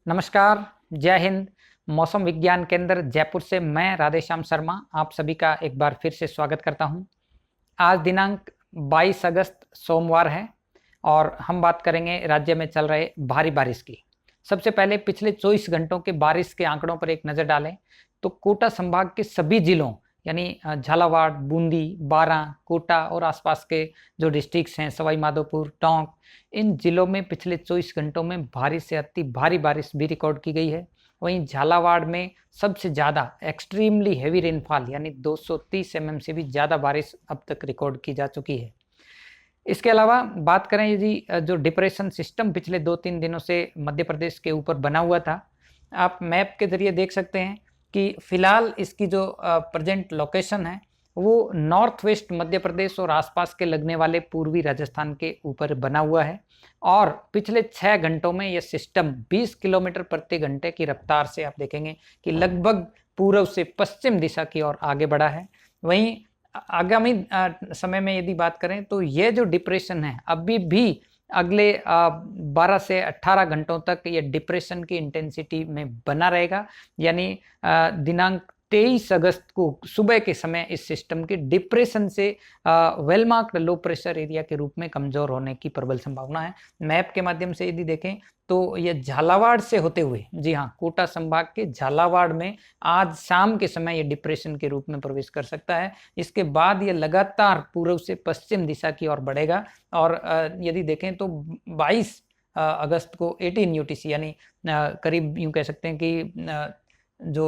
नमस्कार, जय हिंद। मौसम विज्ञान केंद्र जयपुर से मैं राधेश्याम शर्मा आप सभी का एक बार फिर से स्वागत करता हूं। आज दिनांक 22 अगस्त सोमवार है और हम बात करेंगे राज्य में चल रहे भारी बारिश की। सबसे पहले पिछले 24 घंटों के बारिश के आंकड़ों पर एक नज़र डालें तो कोटा संभाग के सभी जिलों यानी झालावाड़, बूंदी, बारां, कोटा और आसपास के जो डिस्ट्रिक्ट्स हैं सवाई माधोपुर, टोंक, इन जिलों में पिछले 24 घंटों में भारी से अति भारी बारिश भी रिकॉर्ड की गई है। वहीं झालावाड़ में सबसे ज़्यादा एक्सट्रीमली हैवी रेनफॉल यानी 230 mm से भी ज़्यादा बारिश अब तक रिकॉर्ड की जा चुकी है। इसके अलावा बात करें यदि जो डिप्रेशन सिस्टम पिछले 2-3 दिनों से मध्य प्रदेश के ऊपर बना हुआ था, आप मैप के जरिए देख सकते हैं कि फिलहाल इसकी जो प्रेजेंट लोकेशन है वो नॉर्थ वेस्ट मध्य प्रदेश और आसपास के लगने वाले पूर्वी राजस्थान के ऊपर बना हुआ है और पिछले 6 घंटों में यह सिस्टम 20 किलोमीटर प्रति घंटे की रफ्तार से आप देखेंगे कि लगभग पूर्व से पश्चिम दिशा की ओर आगे बढ़ा है। वहीं आगामी समय में यदि बात करें तो ये जो डिप्रेशन है अभी भी अगले 12 से 18 घंटों तक ये डिप्रेशन की इंटेंसिटी में बना रहेगा। यानी दिनांक 23 अगस्त को सुबह के समय इस सिस्टम के डिप्रेशन से well marked low pressure area के रूप में कमजोर होने की प्रबल संभावना है। मैप के माध्यम से यदि देखें तो यह झालावाड़ से होते हुए, जी हाँ, कोटा संभाग के झालावाड़ में आज शाम के समय यह डिप्रेशन के रूप में प्रवेश कर सकता है। इसके बाद यह लगातार पूर्व से पश्चिम दिशा की ओर बढ़ेगा और यदि देखें तो 22 अगस्त को 18 UTC यानी करीब यूं कह सकते हैं कि जो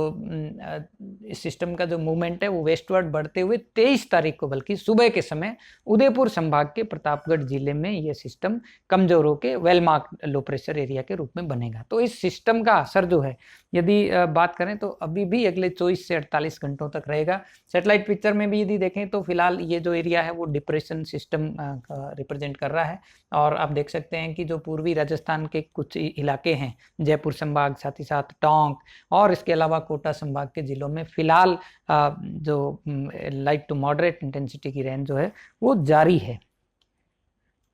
इस सिस्टम का जो मूवमेंट है वो वेस्टवर्ड बढ़ते हुए 23 तारीख को बल्कि सुबह के समय उदयपुर संभाग के प्रतापगढ़ जिले में यह सिस्टम कमजोर होकर well marked low pressure area के रूप में बनेगा। तो इस सिस्टम का असर जो है यदि बात करें तो अभी भी अगले 24 से 48 घंटों तक रहेगा। सैटेलाइट पिक्चर में भी यदि देखें तो फिलहाल ये जो एरिया है वो डिप्रेशन सिस्टम रिप्रेजेंट कर रहा है और आप देख सकते हैं कि जो पूर्वी राजस्थान के कुछ इलाके हैं, जयपुर संभाग, साथ ही साथ टोंक और इसके अलावा कोटा संभाग के जिलों में फिलहाल जो लाइट टू मॉडरेट इंटेंसिटी की रेंज जो है वो जारी है।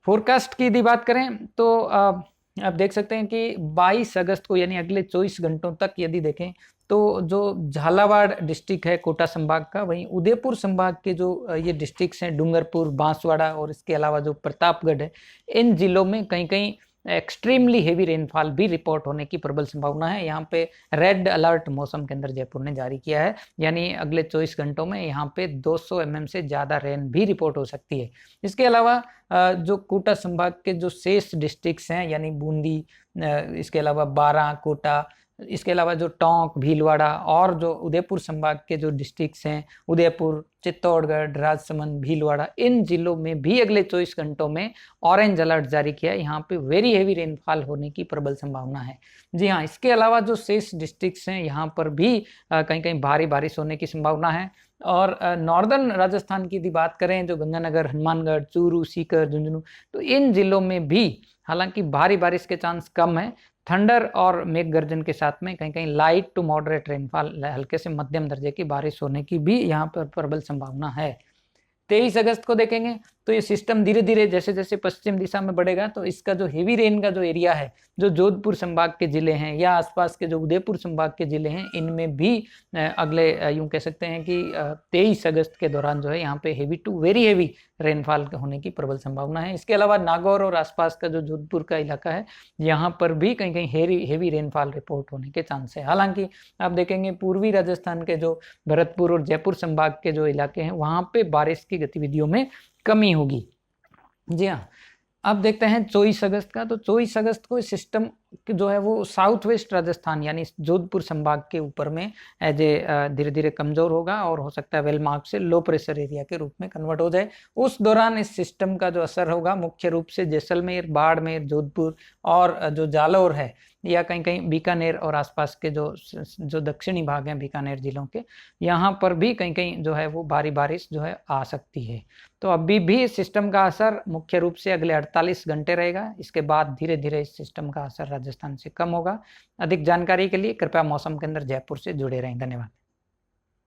फोरकास्ट की यदि बात करें तो आप देख सकते हैं कि 22 अगस्त को यानी अगले 24 घंटों तक यदि देखें तो जो झालावाड़ डिस्ट्रिक्ट है कोटा संभाग का, वहीं उदयपुर संभाग के जो ये डिस्ट्रिक्ट्स हैं डूंगरपुर, बांसवाड़ा और इसके अलावा जो प्रतापगढ़ है, इन जिलों में कहीं कहीं एक्सट्रीमली हेवी रेनफॉल भी रिपोर्ट होने की प्रबल संभावना है। यहाँ पे रेड अलर्ट मौसम केंद्र जयपुर ने जारी किया है, यानी अगले 24 घंटों में यहाँ पे 200 mm से ज़्यादा रेन भी रिपोर्ट हो सकती है। इसके अलावा जो कोटा संभाग के जो शेष डिस्ट्रिक्ट्स हैं यानी बूंदी, इसके अलावा बारां, कोटा, इसके अलावा जो टोंक, भीलवाड़ा और जो उदयपुर संभाग के जो डिस्ट्रिक्ट्स हैं उदयपुर, चित्तौड़गढ़, राजसमंद, भीलवाड़ा, इन जिलों में भी अगले 24 घंटों में ऑरेंज अलर्ट जारी किया है। यहाँ पे वेरी हेवी रेनफॉल होने की प्रबल संभावना है। जी हाँ, इसके अलावा जो शेष डिस्ट्रिक्ट्स हैं यहाँ पर भी कहीं कहीं भारी बारिश होने की संभावना है। और नॉर्दर्न राजस्थान की यदि बात करें, जो गंगानगर, हनुमानगढ़, चूरू, सीकर, झुंझुनू, तो इन जिलों में भी हालांकि भारी बारिश के चांस कम है। थंडर और मेघ गर्जन के साथ में कहीं कहीं लाइट टू मॉडरेट रेनफॉल, हल्के से मध्यम दर्जे की बारिश होने की भी यहाँ पर प्रबल संभावना है। 23 अगस्त को देखेंगे तो ये सिस्टम धीरे धीरे जैसे जैसे पश्चिम दिशा में बढ़ेगा तो इसका जो हेवी रेन का जो एरिया है, जो जोधपुर संभाग के जिले हैं या आसपास के जो उदयपुर संभाग के जिले हैं, इनमें भी अगले यूं कह सकते हैं कि 23 अगस्त के दौरान जो है यहाँ पे heavy to very heavy rainfall होने की प्रबल संभावना है। इसके अलावा नागौर और आसपास का जो जोधपुर का इलाका है, यहाँ पर भी कहीं कहीं हेवी रेनफॉल रिपोर्ट होने के चांस है। हालांकि आप देखेंगे पूर्वी राजस्थान के जो भरतपुर और जयपुर संभाग के जो इलाके हैं वहाँ पे बारिश की गतिविधियों में कमी होगी। जी हाँ, अब देखते हैं 24 अगस्त का। तो 24 अगस्त को सिस्टम जो है वो साउथ वेस्ट राजस्थान यानी जोधपुर संभाग के ऊपर में एज ए धीरे धीरे कमजोर होगा और हो सकता है वेल मार्क से लो प्रेशर एरिया के रूप में कन्वर्ट हो जाए। उस दौरान इस सिस्टम का जो असर होगा मुख्य रूप से जैसलमेर, बाड़मेर, जोधपुर और जो जालौर है या कहीं कहीं बीकानेर और आसपास के जो दक्षिणी भाग हैं बीकानेर जिलों के, यहाँ पर भी कहीं कहीं जो है वो भारी बारिश जो है आ सकती है। तो अभी भी इस सिस्टम का असर मुख्य रूप से अगले 48 घंटे रहेगा। इसके बाद धीरे धीरे इस सिस्टम का असर राजस्थान से कम होगा। अधिक जानकारी के लिए कृपया मौसम केंद्र जयपुर से जुड़े रहें। धन्यवाद।